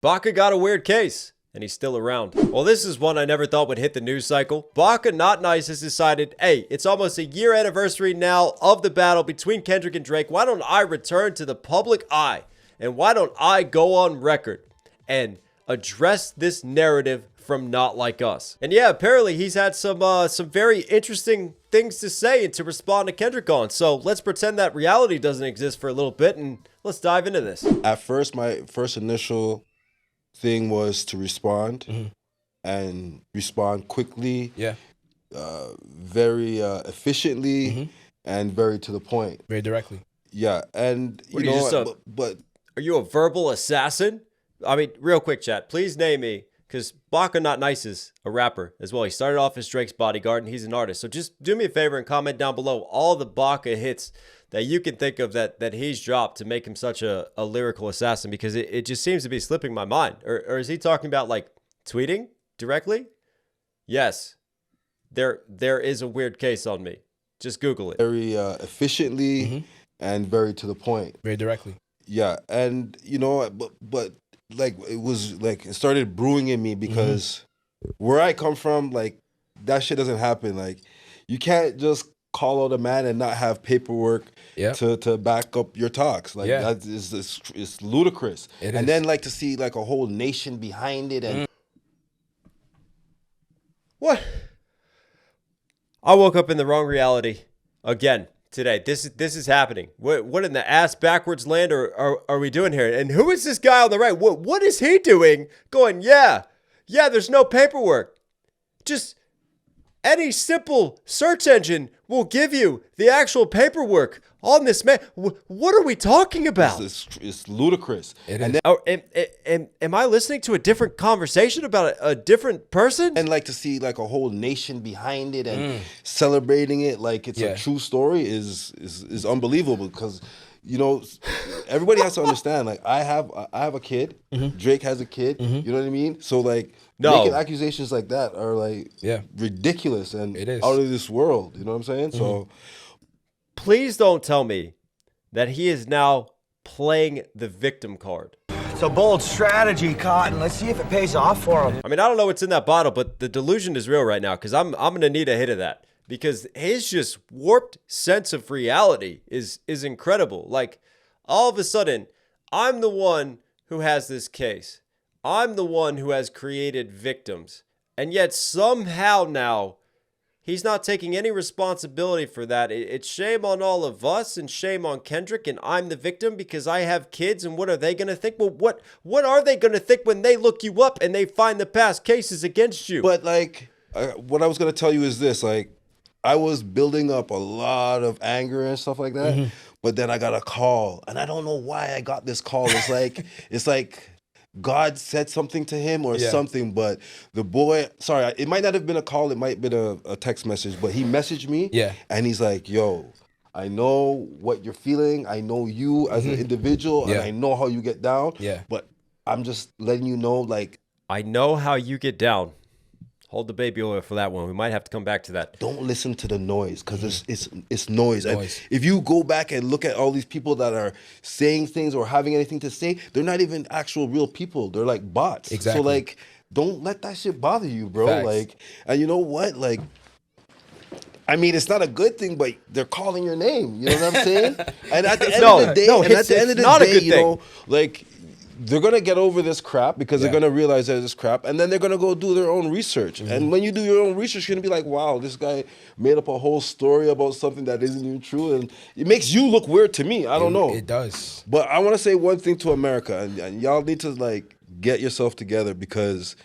Baka got a weird case, and he's still around. Well, this is one I never thought would hit the news cycle. Baka Not Nice has decided, hey, it's almost a year anniversary now of the battle between Kendrick and Drake. Why don't I return to the public eye? And why don't I go on record and address this narrative from Not Like Us? And yeah, apparently he's had some very interesting things to say and to respond to Kendrick on. So let's pretend that reality doesn't exist for a little bit and let's dive into this. At first, my first initial thing was to respond and respond quickly, very efficiently, and very to the point, very directly. Yeah, and you know, but are you a verbal assassin? I mean, real quick, chat. Please name me, because Baka Not Nice is a rapper as well. He started off as Drake's bodyguard, and he's an artist. So just do me a favor and comment down below all the Baka hits that you can think of that he's dropped to make him such a lyrical assassin, because it just seems to be slipping my mind. Or is he talking about like tweeting directly? Yes, there is a weird case on me. Just Google it. Very efficiently and very to the point. Very directly. Yeah, and you know, but like it was like it started brewing in me because where I come from, like that shit doesn't happen. Like you can't just call out a man and not have paperwork to back up your talks. Like that is it's ludicrous. And then like to see like a whole nation behind it and what? I woke up in the wrong reality again today. This is happening. What in the ass backwards land are we doing here? And who is this guy on the right? What is he doing? Going, yeah, there's no paperwork. Just any simple search engine will give you the actual paperwork on this man. What are we talking about? It's ludicrous. Am I listening to a different conversation about a different person? And like to see like a whole nation behind it and celebrating it like it's a true story is unbelievable, because you know everybody has to understand, like I have a kid, Drake has a kid, you know what I mean? So like making accusations like that are like ridiculous and out of this world, you know what I'm saying? So please don't tell me that he is now playing the victim card. It's a bold strategy, Cotton. Let's see if it pays off for him. I mean, I don't know what's in that bottle, but the delusion is real right now, because I'm gonna need a hit of that, because his just warped sense of reality is incredible. Like all of a sudden, I'm the one who has this case. I'm the one who has created victims. And yet somehow now, he's not taking any responsibility for that. It's shame on all of us and shame on Kendrick, and I'm the victim because I have kids, and what are they going to think? Well, what are they going to think when they look you up and they find the past cases against you? But like, what I was going to tell you is this, like, I was building up a lot of anger and stuff like that, but then I got a call, and I don't know why I got this call. It's like God said something to him or something, but the boy, sorry, it might not have been a call, it might have been a text message, but he messaged me and he's like, yo, I know what you're feeling, I know you as an individual, and I know how you get down, but I'm just letting you know, like, I know how you get down. Hold the baby oil for that one. We might have to come back to that. Don't listen to the noise, because it's noise. And if you go back and look at all these people that are saying things or having anything to say, they're not even actual real people. They're like bots. Exactly. So like, don't let that shit bother you, bro. Facts. Like, and you know what? Like, I mean, it's not a good thing, but they're calling your name. You know what I'm saying? And at the end of the day, you know, like, they're going to get over this crap because they're going to realize that it's crap, and then they're going to go do their own research. And when you do your own research, you're going to be like, wow, this guy made up a whole story about something that isn't even true, and it makes you look weird to me. I don't know. It does. But I want to say one thing to America, and y'all need to like get yourself together, because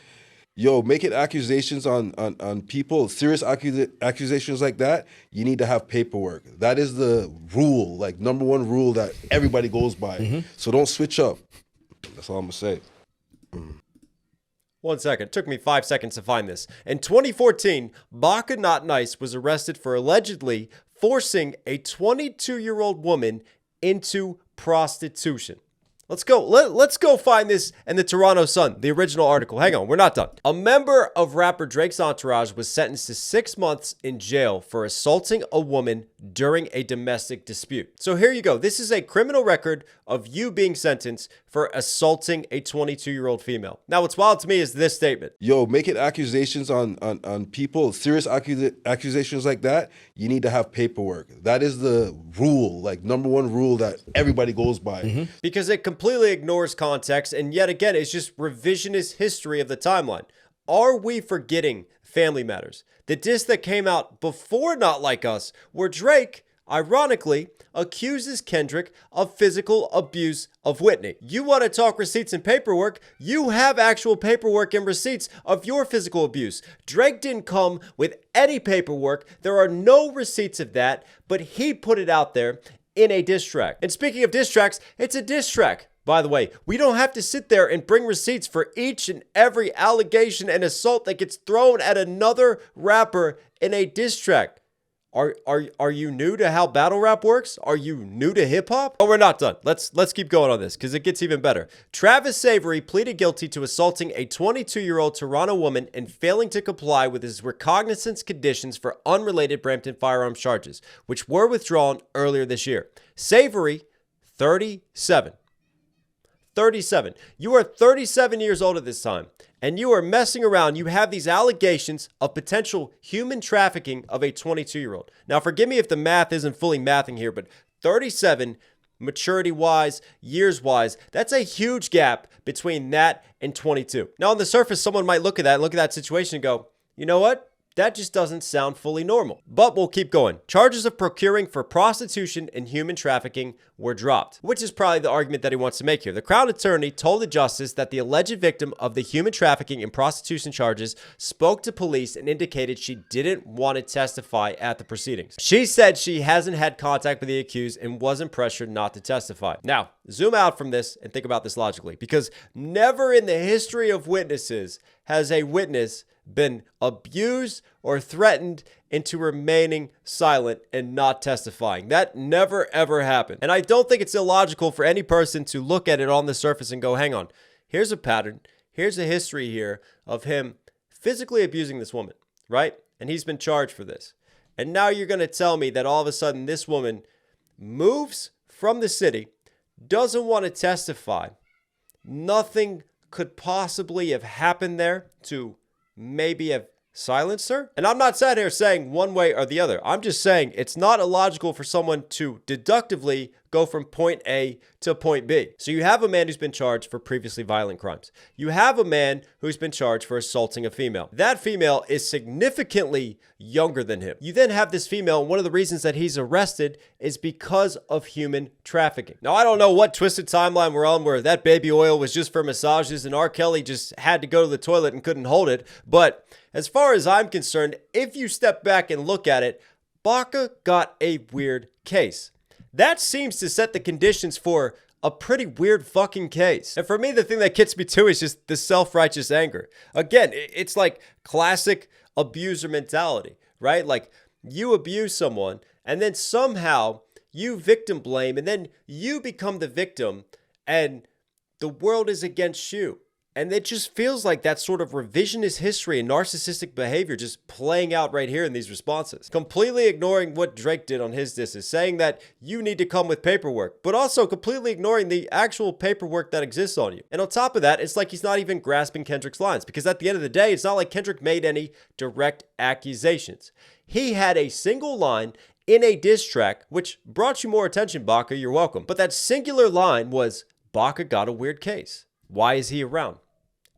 yo, making accusations on people, serious accusations like that, you need to have paperwork. That is the rule, like number one rule that everybody goes by. So don't switch up. That's all I'm gonna say. 1 second. It took me 5 seconds to find this. In 2014, Baka Not Nice was arrested for allegedly forcing a 22-year-old woman into prostitution. Let's go. Let's go find this in the Toronto Sun, the original article. Hang on, we're not done. A member of rapper Drake's entourage was sentenced to 6 months in jail for assaulting a woman during a domestic dispute. So here you go. This is a criminal record of you being sentenced for assaulting a 22-year-old female. Now, what's wild to me is this statement. Yo, making accusations on people, serious accusations like that, you need to have paperwork. That is the rule, like number one rule that everybody goes by. Because it completely ignores context, and yet again, it's just revisionist history of the timeline. Are we forgetting Family Matters? The disc that came out before Not Like Us, where Drake, ironically, accuses Kendrick of physical abuse of Whitney. You want to talk receipts and paperwork? You have actual paperwork and receipts of your physical abuse. Drake didn't come with any paperwork. There are no receipts of that, but he put it out there in a diss track. And speaking of diss tracks, it's a diss track. By the way, we don't have to sit there and bring receipts for each and every allegation and assault that gets thrown at another rapper in a diss track. Are you new to how battle rap works? Are you new to hip hop? Oh, we're not done. Let's keep going on this because it gets even better. Travis Savory pleaded guilty to assaulting a 22-year-old Toronto woman and failing to comply with his recognizance conditions for unrelated Brampton firearms charges, which were withdrawn earlier this year. Savory, 37. You are 37 years old at this time, and you are messing around. You have these allegations of potential human trafficking of a 22-year-old. Now, forgive me if the math isn't fully mathing here, but 37, maturity-wise, years-wise, that's a huge gap between that and 22. Now, on the surface, someone might look at that situation and go, you know what? That just doesn't sound fully normal. But we'll keep going. Charges of procuring for prostitution and human trafficking were dropped, which is probably the argument that he wants to make here. The Crown Attorney told the justice that the alleged victim of the human trafficking and prostitution charges spoke to police and indicated she didn't want to testify at the proceedings. She said she hasn't had contact with the accused and wasn't pressured not to testify. Now, zoom out from this and think about this logically, because never in the history of witnesses has a witness been abused or threatened into remaining silent and not testifying. That never ever happened. And I don't think it's illogical for any person to look at it on the surface and go, hang on, here's a pattern. Here's a history here of him physically abusing this woman, right? And he's been charged for this. And now you're going to tell me that all of a sudden this woman moves from the city, doesn't want to testify. Nothing could possibly have happened there to maybe have silenced her. And I'm not sat here saying one way or the other. I'm just saying it's not illogical for someone to deductively go from point A to point B. So you have a man who's been charged for previously violent crimes. You have a man who's been charged for assaulting a female. That female is significantly younger than him. You then have this female, and one of the reasons that he's arrested is because of human trafficking. Now, I don't know what twisted timeline we're on where that baby oil was just for massages and R. Kelly just had to go to the toilet and couldn't hold it. But as far as I'm concerned, if you step back and look at it, Baka got a weird case. That seems to set the conditions for a pretty weird fucking case. And for me, the thing that gets me too is just the self-righteous anger. Again, it's like classic abuser mentality, right? Like you abuse someone and then somehow you victim blame and then you become the victim and the world is against you. And it just feels like that sort of revisionist history and narcissistic behavior just playing out right here in these responses. Completely ignoring what Drake did on his disses, saying that you need to come with paperwork, but also completely ignoring the actual paperwork that exists on you. And on top of that, it's like he's not even grasping Kendrick's lines, because at the end of the day, it's not like Kendrick made any direct accusations. He had a single line in a diss track, which brought you more attention, Baka, you're welcome. But that singular line was, Baka got a weird case. Why is he around?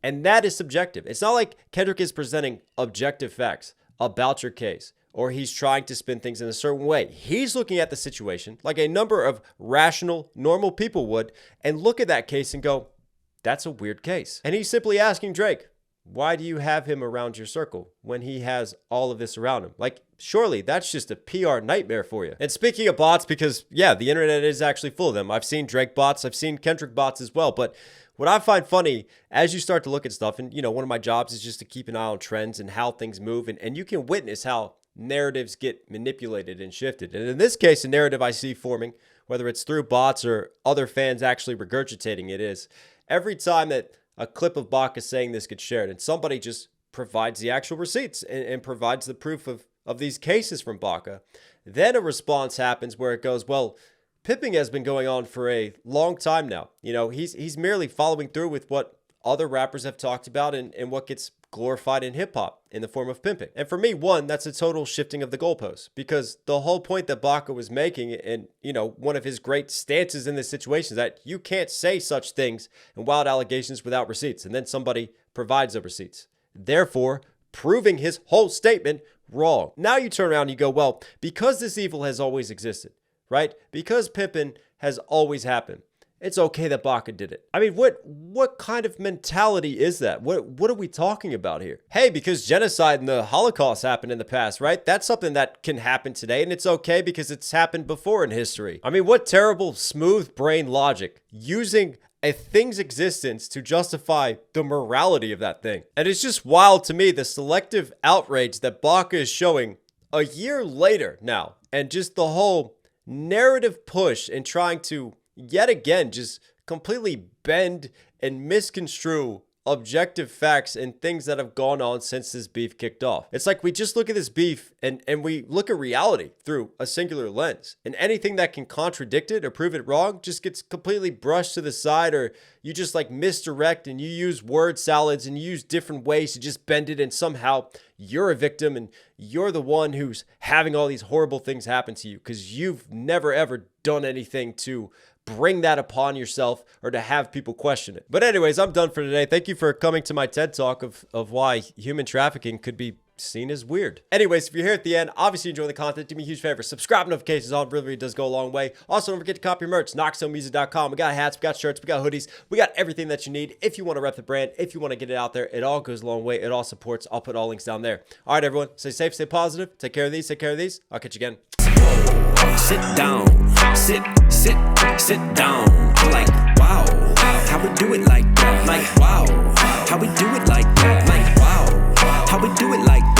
And that is subjective. It's not like Kendrick is presenting objective facts about your case, or he's trying to spin things in a certain way. He's looking at the situation like a number of rational, normal people would, and look at that case and go, that's a weird case. And he's simply asking Drake, why do you have him around your circle when he has all of this around him? Like, surely that's just a PR nightmare for you. And speaking of bots, because yeah, the internet is actually full of them. I've seen Drake bots, I've seen Kendrick bots as well, but what I find funny as you start to look at stuff, and one of my jobs is just to keep an eye on trends and how things move, and you can witness how narratives get manipulated and shifted. And in this case, a narrative I see forming whether it's through bots or other fans actually regurgitating it, is every time that a clip of Baka saying this gets shared and somebody just provides the actual receipts and provides the proof of these cases from Baka, then a response happens where it goes, well, pimping has been going on for a long time now. You know, he's merely following through with what other rappers have talked about and what gets glorified in hip hop in the form of pimping. And for me, one, that's a total shifting of the goalposts, because the whole point that Baka was making, and you know, one of his great stances in this situation, is that you can't say such things and wild allegations without receipts, and then somebody provides the receipts, therefore proving his whole statement wrong. Now you turn around and you go, well, because this evil has always existed, right? Because pimping has always happened, it's okay that Baka did it. I mean, what kind of mentality is that? What are we talking about here? Hey, because genocide and the Holocaust happened in the past, right? That's something that can happen today, and it's okay because it's happened before in history. I mean, what terrible smooth brain logic, using a thing's existence to justify the morality of that thing. And it's just wild to me, the selective outrage that Baka is showing a year later now, and just the whole narrative push and trying to yet again just completely bend and misconstrue objective facts and things that have gone on since this beef kicked off. It's like we just look at this beef and we look at reality through a singular lens, and anything that can contradict it or prove it wrong just gets completely brushed to the side, or you just like misdirect and you use word salads and you use different ways to just bend it, and somehow you're a victim and you're the one who's having all these horrible things happen to you because you've never ever done anything to bring that upon yourself or to have people question it. But anyways, I'm done for today. Thank you for coming to my TED Talk of why human trafficking could be seen as weird. Anyways, if you're here at the end, obviously enjoy the content, do me a huge favor, subscribe, notifications on, really does go a long way. Also, don't forget to copy your merch, knoxhilldmv.com. We got hats, we got shirts, we got hoodies, we got everything that you need. If you want to rep the brand, if you want to get it out there, it all goes a long way. It all supports. I'll put all links down there. All right, everyone, stay safe, stay positive, take care of these, take care of these. I'll catch you again. Sit down, sit down. I'm like, wow, how we do it like that? Like, wow, how we do it like that? Like, wow, how we do it like that?